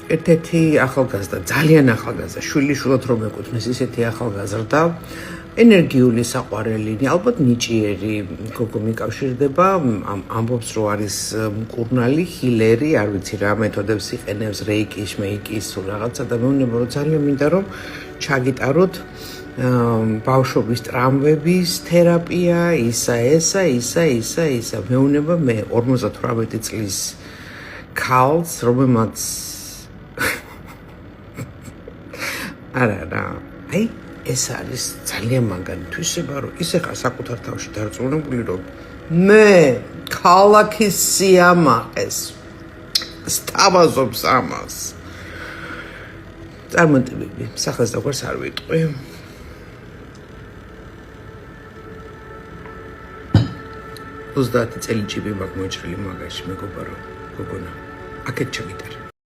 ერთ-ერთი ახალგაზრდა, ძალიან ახალგაზრდა, შვილიშვილად რომ ეკუთვნის ისეთი ახალგაზრდა, ენერგიული საყვარელი, ალბათ ნიჭიერი გოგო მიკავშირდება, ამბობს რომ არის მკურნალი, ჰილერი, არ ვიცი რა მეთოდებს იყენებს, რეიკის, მეიკის, თუ რაღაცა და მეუბნება რომ ძალიან მინდა რომ ჩაგიტაროთ ბავშვობის ტრამვების თერაპია, ისა. მეუბნება მე 58 წლის ქალს, რომელმაც არა, აი ეს არის ძალიან მაგარი თვისება, რომ ისე ხარ საკუთარ თავში დარწმუნებული, რომ მე ქალაქის სიამაყეს სთავაზობს ამას. წარმატებები, სახელს და გვარს არ ვიტყვი. 30 წელი ჭიბი მაქვს მოჭრილი მაგაში, მეგობარო, გოგონა. აქეთ ჩამიტარ.